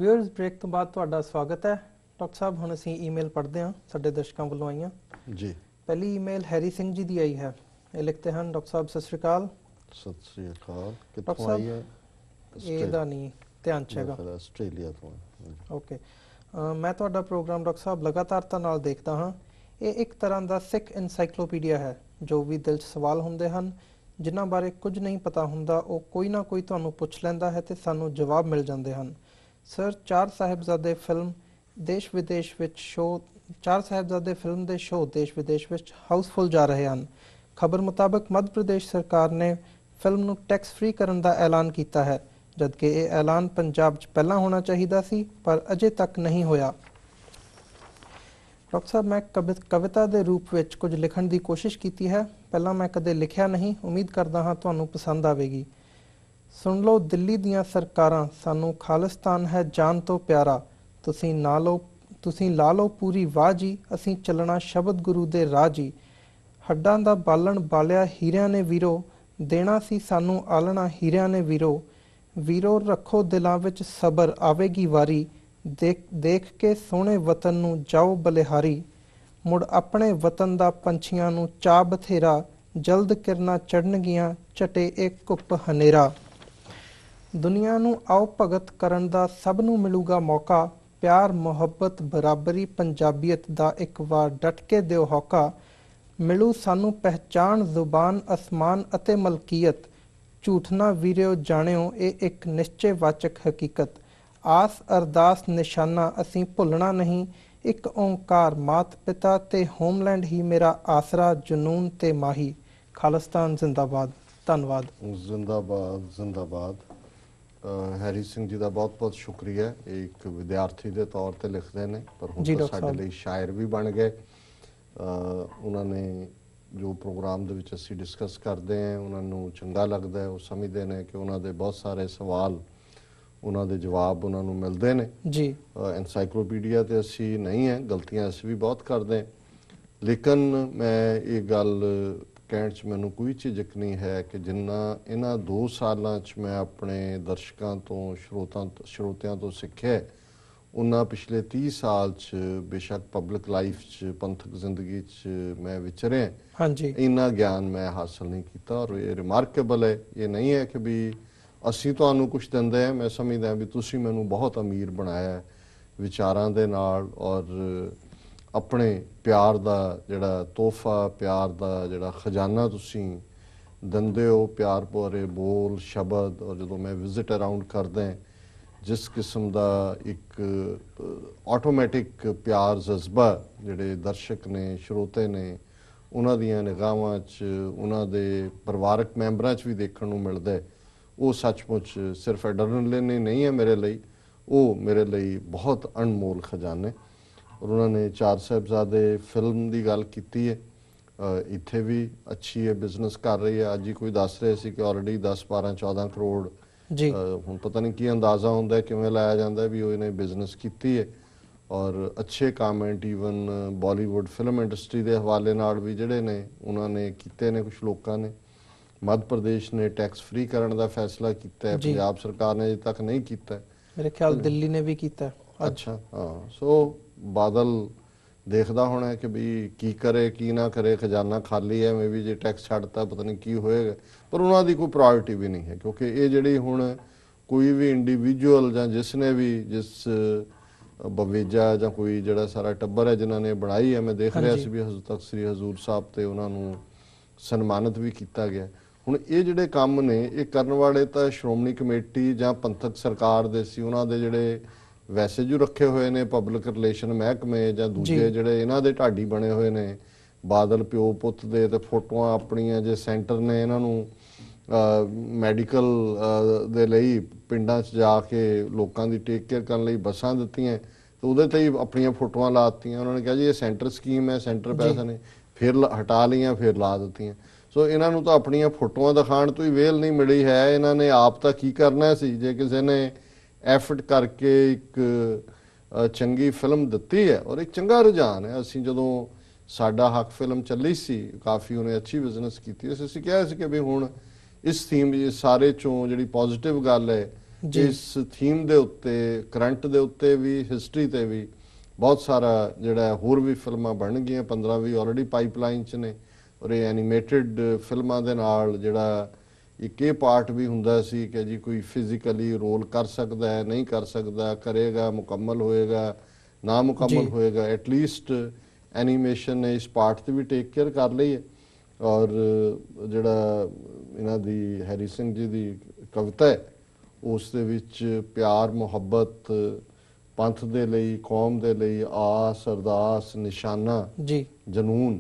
Viewers break ਤੋਂ ਬਾਅਦ ਤੁਹਾਡਾ ਸਵਾਗਤ ਹੈ ਡਾਕਟਰ ਸਾਹਿਬ। ਹੁਣ ਅਸੀਂ ਈਮੇਲ ਪੜ੍ਹਦੇ ਹਾਂ ਸਾਡੇ ਦਰਸ਼ਕਾਂ ਵੱਲੋਂ ਆਈਆਂ ਜੀ। ਪਹਿਲੀ ਈਮੇਲ ਹੈਰੀ ਸਿੰਘ ਜੀ ਦੀ ਆਈ ਹੈ। ਇਹ ਲਿਖਦੇ ਹਨ, ਡਾਕਟਰ ਸਾਹਿਬ ਸਤਿ ਸ਼੍ਰੀ ਅਕਾਲ। ਸਤਿ ਸ਼੍ਰੀ ਅਕਾਲ। ਕਿੱਥੋਂ ਆਈ ਹੈ? ਇਹਦਾ ਨਹੀਂ ਧਿਆਨ ਚ ਹੈਗਾ। ਆਸਟ੍ਰੇਲੀਆ ਤੋਂ। ਓਕੇ, ਮੈਂ ਤੁਹਾਡਾ ਪ੍ਰੋਗਰਾਮ ਡਾਕਟਰ ਸਾਹਿਬ ਲਗਾਤਾਰਤਾ ਨਾਲ ਦੇਖਦਾ ਹਾਂ। ਇਹ ਇੱਕ ਤਰ੍ਹਾਂ ਦਾ ਸਿੱਖ ਇਨਸਾਈਕਲੋਪੀਡੀਆ ਹੈ। ਜੋ ਵੀ ਦਿਲ 'ਚ ਸਵਾਲ ਹੁੰਦੇ ਹਨ, ਜਿਨ੍ਹਾਂ ਬਾਰੇ ਕੁਝ ਨਹੀਂ ਪਤਾ ਹੁੰਦਾ, ਉਹ ਕੋਈ ਨਾ ਕੋਈ ਤੁਹਾਨੂੰ ਪੁੱਛ ਲੈਂਦਾ ਹੈ ਤੇ ਸਾਨੂੰ ਜਵਾਬ ਮਿਲ ਜਾਂਦੇ ਹਨ। ਸਰ, ਚਾਰ ਸਾਹਿਬਜ਼ਾਦੇ ਫਿਲਮ ਦੇਸ਼ ਵਿਦੇਸ਼ ਵਿੱਚ ਸ਼ੋਅ ਦੇਸ਼ ਵਿਦੇਸ਼ ਵਿੱਚ ਹਾਊਸਫੁੱਲ ਜਾ ਰਹੇ ਹਨ। ਖਬਰ ਮੁਤਾਬਕ ਮੱਧ ਪ੍ਰਦੇਸ਼ ਸਰਕਾਰ ਨੇ ਫਿਲਮ ਨੂੰ ਟੈਕਸ ਫ੍ਰੀ ਕਰਨ ਦਾ ਐਲਾਨ ਕੀਤਾ ਹੈ, ਜਦਕਿ ਇਹ ਐਲਾਨ ਪੰਜਾਬ 'ਚ ਪਹਿਲਾਂ ਹੋਣਾ ਚਾਹੀਦਾ ਸੀ, ਪਰ ਅਜੇ ਤੱਕ ਨਹੀਂ ਹੋਇਆ। ਡਾਕਟਰ ਸਾਹਿਬ, ਮੈਂ ਕਵਿਤਾ ਦੇ ਰੂਪ ਵਿੱਚ ਕੁਝ ਲਿਖਣ ਦੀ ਕੋਸ਼ਿਸ਼ ਕੀਤੀ ਹੈ। ਪਹਿਲਾਂ ਮੈਂ ਕਦੇ ਲਿਖਿਆ ਨਹੀਂ। ਉਮੀਦ ਕਰਦਾ ਹਾਂ ਤੁਹਾਨੂੰ ਪਸੰਦ ਆਵੇਗੀ। ਸੁਣ ਲਓ ਦਿੱਲੀ ਦੀਆਂ ਸਰਕਾਰਾਂ, ਸਾਨੂੰ ਖਾਲਿਸਤਾਨ ਹੈ ਜਾਨ ਤੋਂ ਪਿਆਰਾ। ਤੁਸੀਂ ਲਾ ਲਓ ਪੂਰੀ ਵਾਹ ਜੀ, ਅਸੀਂ ਚੱਲਣਾ ਸ਼ਬਦ ਗੁਰੂ ਦੇ ਰਾਹ ਜੀ। ਹੱਡਾਂ ਦਾ ਬਾਲਣ ਬਾਲਿਆ ਹੀਰਿਆਂ ਨੇ ਵੀਰੋ, ਦੇਣਾ ਸੀ ਸਾਨੂੰ ਆਲਣਾ ਹੀਰਿਆਂ ਨੇ ਵੀਰੋ। ਵੀਰੋ ਰੱਖੋ ਦਿਲਾਂ ਵਿੱਚ ਸਬਰ, ਆਵੇਗੀ ਵਾਰੀ। ਦੇਖ ਕੇ ਸੋਹਣੇ ਵਤਨ ਨੂੰ ਜਾਓ ਬਲਿਹਾਰੀ। ਮੁੜ ਆਪਣੇ ਵਤਨ ਦਾ ਪੰਛੀਆਂ ਨੂੰ ਚਾਅ ਬਥੇਰਾ, ਜਲਦ ਕਿਰਨਾਂ ਚੜ੍ਹਨਗੀਆਂ ਝਟੇ ਇਹ ਘੁੱਪ ਹਨੇਰਾ। ਦੁਨੀਆ ਨੂੰ ਆਓ ਭਗਤ ਕਰਨ ਦਾ ਸਭ ਨੂੰ ਮਿਲੂਗਾ ਮੌਕਾ। ਪਿਆਰ ਮੁਹੱਬਤ ਬਰਾਬਰੀ ਪੰਜਾਬੀਅਤ ਦਾ ਇੱਕ ਵਾਰ ਡਟ ਕੇ ਦਿਓ ਹੌਕਾ। ਮਿਲੂ ਸਾਨੂੰ ਪਹਿਚਾਣ ਜ਼ੁਬਾਨ ਅਸਮਾਨ ਅਤੇ ਮਲਕੀਅਤ। ਝੂਠ ਨਾ ਵੀਰਿਓ ਜਾਣਿਓ ਇਹ ਇੱਕ ਨਿਸ਼ਚੇ ਵਾਚਕ ਹਕੀਕਤ। ਆਸ ਅਰਦਾਸ ਨਿਸ਼ਾਨਾ ਅਸੀਂ ਭੁੱਲਣਾ ਨਹੀਂ। ਇੱਕ ਓਂਕਾਰ ਮਾਤ ਪਿਤਾ ਤੇ ਹੋਮਲੈਂਡ ਹੀ ਮੇਰਾ ਆਸਰਾ, ਜਨੂਨ ਤੇ ਮਾਹੀ। ਖਾਲਿਸਤਾਨ ਜ਼ਿੰਦਾਬਾਦ। ਧੰਨਵਾਦ। ਜ਼ਿੰਦਾਬਾਦ ਜ਼ਿੰਦਾਬਾਦ। ਹੈਰੀ ਸਿੰਘ ਜੀ ਦਾ ਬਹੁਤ ਬਹੁਤ ਸ਼ੁਕਰੀਆ। ਇਹ ਇੱਕ ਵਿਦਿਆਰਥੀ ਦੇ ਤੌਰ ਤੇ ਲਿਖਦੇ ਨੇ, ਪਰ ਹੁਣ ਤਾਂ ਸਾਡੇ ਲਈ ਸ਼ਾਇਰ ਵੀ ਬਣ ਗਏ। ਉਹਨਾਂ ਨੇ ਜੋ ਪ੍ਰੋਗਰਾਮ ਦੇ ਵਿੱਚ ਅਸੀਂ ਡਿਸਕਸ ਕਰਦੇ ਹਾਂ, ਉਹਨਾਂ ਨੂੰ ਚੰਗਾ ਲੱਗਦਾ ਹੈ। ਉਹ ਸਮਝਦੇ ਨੇ ਕਿ ਉਹਨਾਂ ਦੇ ਬਹੁਤ ਸਾਰੇ ਸਵਾਲ, ਉਹਨਾਂ ਦੇ ਜਵਾਬ ਉਹਨਾਂ ਨੂੰ ਮਿਲਦੇ ਨੇ ਜੀ। ਐਨਸਾਈਕਲੋਪੀਡੀਆ ਤੇ ਅਸੀਂ ਨਹੀਂ ਹੈ, ਗਲਤੀਆਂ ਅਸੀਂ ਵੀ ਬਹੁਤ ਕਰਦੇ ਹਾਂ। ਲੇਕਿਨ ਮੈਂ ਇਹ ਗੱਲ ਕਹਿਣ 'ਚ ਮੈਨੂੰ ਕੋਈ ਝਿਜਕ ਨਹੀਂ ਹੈ ਕਿ ਜਿੰਨਾ ਇਹਨਾਂ 2 ਸਾਲਾਂ 'ਚ ਮੈਂ ਆਪਣੇ ਦਰਸ਼ਕਾਂ ਤੋਂ ਸਰੋਤਿਆਂ ਤੋਂ ਸਿੱਖਿਆ, ਉਹਨਾਂ ਪਿਛਲੇ 30 ਸਾਲ 'ਚ ਬੇਸ਼ੱਕ ਪਬਲਿਕ ਲਾਈਫ 'ਚ ਪੰਥਕ ਜ਼ਿੰਦਗੀ 'ਚ ਮੈਂ ਵਿਚਰਿਆ, ਹਾਂਜੀ, ਇੰਨਾ ਗਿਆਨ ਮੈਂ ਹਾਸਲ ਨਹੀਂ ਕੀਤਾ। ਔਰ ਇਹ ਰਿਮਾਰਕੇਬਲ ਹੈ। ਇਹ ਨਹੀਂ ਹੈ ਕਿ ਵੀ ਅਸੀਂ ਤੁਹਾਨੂੰ ਕੁਛ ਦਿੰਦੇ ਹਾਂ। ਮੈਂ ਸਮਝਦਾ ਵੀ ਤੁਸੀਂ ਮੈਨੂੰ ਬਹੁਤ ਅਮੀਰ ਬਣਾਇਆ ਵਿਚਾਰਾਂ ਦੇ ਨਾਲ, ਔਰ ਆਪਣੇ ਪਿਆਰ ਦਾ ਜਿਹੜਾ ਤੋਹਫਾ, ਪਿਆਰ ਦਾ ਜਿਹੜਾ ਖਜ਼ਾਨਾ ਤੁਸੀਂ ਦਿੰਦੇ ਹੋ, ਪਿਆਰ ਭਰੇ ਬੋਲ ਸ਼ਬਦ। ਔਰ ਜਦੋਂ ਮੈਂ ਵਿਜ਼ਿਟ ਅਰਾਊਂਡ ਕਰਦਾ, ਜਿਸ ਕਿਸਮ ਦਾ ਇੱਕ ਆਟੋਮੈਟਿਕ ਪਿਆਰ ਜਜ਼ਬਾ ਜਿਹੜੇ ਦਰਸ਼ਕ ਨੇ, ਸਰੋਤੇ ਨੇ, ਉਹਨਾਂ ਦੀਆਂ ਨਿਗਾਹਾਂ 'ਚ, ਉਹਨਾਂ ਦੇ ਪਰਿਵਾਰਕ ਮੈਂਬਰਾਂ 'ਚ ਵੀ ਦੇਖਣ ਨੂੰ ਮਿਲਦਾ, ਉਹ ਸੱਚਮੁੱਚ ਸਿਰਫ ਐਡਰਨਲਿਨ ਹੀ ਨਹੀਂ ਹੈ ਮੇਰੇ ਲਈ, ਉਹ ਮੇਰੇ ਲਈ ਬਹੁਤ ਅਣਮੋਲ ਖਜ਼ਾਨੇ। ਔਰ ਉਹਨਾਂ ਨੇ ਚਾਰ ਸਾਹਿਬਜ਼ਾਦੇ ਫਿਲਮ ਦੀ ਗੱਲ ਕੀਤੀ ਹੈ। ਇੱਥੇ ਵੀ ਅੱਛੀ ਹੈ, ਬਿਜ਼ਨਸ ਕਰ ਰਹੀ ਹੈ। ਅੱਜ ਹੀ ਕੋਈ ਦੱਸ ਰਹੇ ਸੀ ਕਿ ਆਲਰੇਡੀ 10, 12, 14 ਕਰੋੜ ਜੀ। ਹੁਣ ਪਤਾ ਨਹੀਂ ਕੀ ਅੰਦਾਜ਼ਾ ਹੁੰਦਾ, ਕਿਵੇਂ ਲਾਇਆ ਜਾਂਦਾ ਵੀ ਉਹ ਇਹਨੇ ਬਿਜ਼ਨਸ ਕੀਤੀ ਹੈ। ਔਰ ਅੱਛੇ ਕਾਮੈਂਟ ਈਵਨ ਬਾਲੀਵੁੱਡ ਫਿਲਮ ਇੰਡਸਟਰੀ ਦੇ ਹਵਾਲੇ ਨਾਲ ਵੀ ਜਿਹੜੇ ਨੇ ਉਹਨਾਂ ਨੇ ਕੀਤੇ ਨੇ। ਕੁਛ ਲੋਕਾਂ ਨੇ ਮੱਧ ਪ੍ਰਦੇਸ਼ ਨੇ ਟੈਕਸ ਫ੍ਰੀ ਕਰਨ ਦਾ ਫੈਸਲਾ ਕੀਤਾ ਹੈ, ਪੰਜਾਬ ਸਰਕਾਰ ਨੇ ਅਜੇ ਤੱਕ ਨਹੀਂ ਕੀਤਾ। ਮੇਰੇ ਖਿਆਲ ਦਿੱਲੀ ਨੇ ਵੀ ਕੀਤਾ। ਅੱਛਾ, ਹਾਂ। ਸੋ ਬਾਦਲ ਦੇਖਦਾ ਹੋਣਾ ਕਿ ਵੀ ਕੀ ਕਰੇ ਕੀ ਨਾ ਕਰੇ, ਖਜ਼ਾਨਾ ਖਾਲੀ ਹੈ। ਮੈਂ ਵੀ ਜੇ ਟੈਕਸ ਛੱਡਤਾ ਪਤਾ ਨਹੀਂ ਕੀ ਹੋਏਗਾ, ਪਰ ਉਹਨਾਂ ਦੀ ਕੋਈ ਪ੍ਰਾਇੋਰਟੀ ਵੀ ਨਹੀਂ ਹੈ। ਕਿਉਂਕਿ ਇਹ ਜਿਹੜੀ ਹੁਣ ਕੋਈ ਵੀ ਇੰਡੀਵਿਜੂਅਲ ਜਾਂ ਜਿਸ ਬਵੇਜਾ ਜਾਂ ਕੋਈ ਜਿਹੜਾ ਸਾਰਾ ਟੱਬਰ ਹੈ ਜਿਨ੍ਹਾਂ ਨੇ ਬਣਾਈ ਹੈ, ਮੈਂ ਦੇਖ ਰਿਹਾ ਸੀ ਵੀ ਤਖਤ ਸ੍ਰੀ ਹਜ਼ੂਰ ਸਾਹਿਬ ਤੇ ਉਹਨਾਂ ਨੂੰ ਸਨਮਾਨਿਤ ਵੀ ਕੀਤਾ ਗਿਆ। ਹੁਣ ਇਹ ਜਿਹੜੇ ਕੰਮ ਨੇ ਇਹ ਕਰਨ ਵਾਲੇ ਤਾਂ ਸ਼੍ਰੋਮਣੀ ਕਮੇਟੀ ਜਾਂ ਪੰਥਕ ਸਰਕਾਰ ਦੇ ਸੀ। ਉਹਨਾਂ ਦੇ ਜਿਹੜੇ ਵੈਸੇ ਜੋ ਰੱਖੇ ਹੋਏ ਨੇ ਪਬਲਿਕ ਰਿਲੇਸ਼ਨ ਮਹਿਕਮੇ ਜਾਂ ਦੂਜੇ ਜਿਹੜੇ ਇਹਨਾਂ ਦੇ ਢਾਡੀ ਬਣੇ ਹੋਏ ਨੇ, ਬਾਦਲ ਪਿਓ ਪੁੱਤ ਦੇ, ਤੇ ਫੋਟੋਆਂ ਆਪਣੀਆਂ ਜੇ ਸੈਂਟਰ ਨੇ ਇਹਨਾਂ ਨੂੰ ਮੈਡੀਕਲ ਦੇ ਲਈ ਪਿੰਡਾਂ 'ਚ ਜਾ ਕੇ ਲੋਕਾਂ ਦੀ ਟੇਕ ਕੇਅਰ ਕਰਨ ਲਈ ਬੱਸਾਂ ਦਿੱਤੀਆਂ, ਤੇ ਉਹਦੇ ਤੇ ਹੀ ਆਪਣੀਆਂ ਫੋਟੋਆਂ ਲਾ ਦਿੱਤੀਆਂ। ਉਹਨਾਂ ਨੇ ਕਿਹਾ ਜੀ ਇਹ ਸੈਂਟਰ ਸਕੀਮ ਹੈ, ਸੈਂਟਰ ਪੈਸਾ ਨੇ, ਫਿਰ ਹਟਾ ਲਈਆਂ, ਫਿਰ ਲਾ ਦਿੱਤੀਆਂ। ਸੋ ਇਹਨਾਂ ਨੂੰ ਤਾਂ ਆਪਣੀਆਂ ਫੋਟੋਆਂ ਦਿਖਾਉਣ ਤੋਂ ਹੀ ਵੇਲ ਨਹੀਂ ਮਿਲੀ ਹੈ। ਇਹਨਾਂ ਨੇ ਆਪ ਤਾਂ ਕੀ ਕਰਨਾ ਸੀ? ਜੇ ਕਿਸੇ ਨੇ ਐਫਰਟ ਕਰਕੇ ਇੱਕ ਚੰਗੀ ਫਿਲਮ ਦਿੱਤੀ ਹੈ ਔਰ ਇੱਕ ਚੰਗਾ ਰੁਝਾਨ ਹੈ। ਅਸੀਂ ਜਦੋਂ ਸਾਡਾ ਹੱਕ ਫਿਲਮ ਚੱਲੀ ਸੀ, ਕਾਫੀ ਉਹਨੇ ਅੱਛੀ ਬਿਜ਼ਨਸ ਕੀਤੀ। ਅਸੀਂ ਕਿਹਾ ਸੀ ਕਿ ਵੀ ਹੁਣ ਇਸ ਥੀਮ ਸਾਰੇ ਚੋਂ ਜਿਹੜੀ ਪੋਜ਼ਿਟਿਵ ਗੱਲ ਹੈ ਜੀ। ਇਸ ਥੀਮ ਦੇ ਉੱਤੇ, ਕਰੰਟ ਦੇ ਉੱਤੇ ਵੀ, ਹਿਸਟਰੀ ਤੇ ਵੀ ਬਹੁਤ ਸਾਰਾ ਜਿਹੜਾ ਹੋਰ ਵੀ ਫਿਲਮਾਂ ਬਣ ਗਈਆਂ, 15 ਵੀ ਆਲਰੇਡੀ ਪਾਈਪਲਾਈਨ 'ਚ ਨੇ। ਔਰ ਇਹ ਐਨੀਮੇਟਿਡ ਫਿਲਮਾਂ ਦੇ ਨਾਲ ਜਿਹੜਾ ਇੱਕ ਇਹ ਪਾਰਟ ਵੀ ਹੁੰਦਾ ਸੀ ਕਿ ਜੀ ਕੋਈ ਫਿਜ਼ੀਕਲੀ ਰੋਲ ਕਰ ਸਕਦਾ ਹੈ, ਨਹੀਂ ਕਰ ਸਕਦਾ, ਕਰੇਗਾ, ਮੁਕੰਮਲ ਹੋਏਗਾ, ਨਾ ਮੁਕੰਮਲ ਹੋਏਗਾ, ਐਟਲੀਸਟ ਐਨੀਮੇਸ਼ਨ ਨੇ ਇਸ ਪਾਰਟ ਤੇ ਵੀ ਟੇਕ ਕੇਅਰ ਕਰ ਲਈ ਹੈ। ਔਰ ਜਿਹੜਾ ਇਹਨਾਂ ਦੀ ਹੈਰੀ ਸਿੰਘ ਜੀ ਦੀ ਕਵਿਤਾ ਹੈ, ਉਸ ਦੇ ਵਿੱਚ ਪਿਆਰ, ਮੁਹੱਬਤ, ਪੰਥ ਦੇ ਲਈ, ਕੌਮ ਦੇ ਲਈ, ਆਸ, ਅਰਦਾਸ, ਨਿਸ਼ਾਨਾ, ਜੀ, ਜਨੂਨ,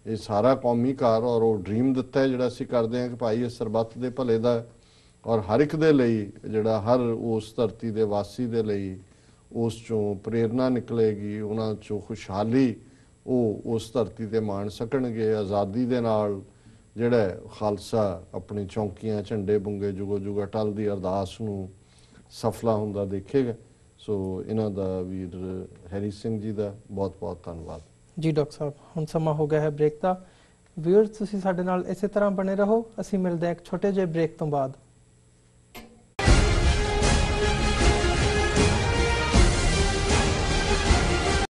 ਇਹ ਸਾਰਾ ਕੌਮੀ ਘਰ ਔਰ ਉਹ ਡ੍ਰੀਮ ਦਿੱਤਾ ਹੈ ਜਿਹੜਾ ਅਸੀਂ ਕਰਦੇ ਹਾਂ ਕਿ ਭਾਈ ਇਹ ਸਰਬੱਤ ਦੇ ਭਲੇ ਦਾ ਔਰ ਹਰ ਇੱਕ ਦੇ ਲਈ, ਜਿਹੜਾ ਹਰ ਉਸ ਧਰਤੀ ਦੇ ਵਾਸੀ ਦੇ ਲਈ ਉਸ ਚੋਂ ਪ੍ਰੇਰਨਾ ਨਿਕਲੇਗੀ, ਉਹਨਾਂ ਚੋਂ ਖੁਸ਼ਹਾਲੀ ਉਹ ਉਸ ਧਰਤੀ ਤੇ ਮਾਣ ਸਕਣਗੇ। ਆਜ਼ਾਦੀ ਦੇ ਨਾਲ ਜਿਹੜਾ ਖਾਲਸਾ ਆਪਣੀ ਚੌਂਕੀਆਂ, ਝੰਡੇ ਬੁੰਗੇ, ਜੁਗੋ ਜੁਗ ਅਟਲ ਦੀ ਅਰਦਾਸ ਨੂੰ ਸਫਲਾ ਹੁੰਦਾ ਦੇਖੇਗਾ। ਸੋ ਇਹਨਾਂ ਦਾ ਵੀਰ ਹੈਰੀ ਸਿੰਘ ਜੀ ਦਾ ਬਹੁਤ ਬਹੁਤ ਧੰਨਵਾਦ ਜੀ। ਡਾਕਟਰ ਸਾਹਿਬ, ਹੁਣ ਸਮਾਂ ਹੋ ਗਿਆ ਹੈ ਬ੍ਰੇਕ ਦਾ। ਵੀਅਰਸ, ਤੁਸੀਂ ਸਾਡੇ ਨਾਲ ਇਸੇ ਤਰ੍ਹਾਂ ਬਣੇ ਰਹੋ। ਅਸੀਂ ਮਿਲਦੇ ਹਾਂ ਇੱਕ ਛੋਟੇ ਜਿਹੇ ਬ੍ਰੇਕ ਤੋਂ ਬਾਅਦ।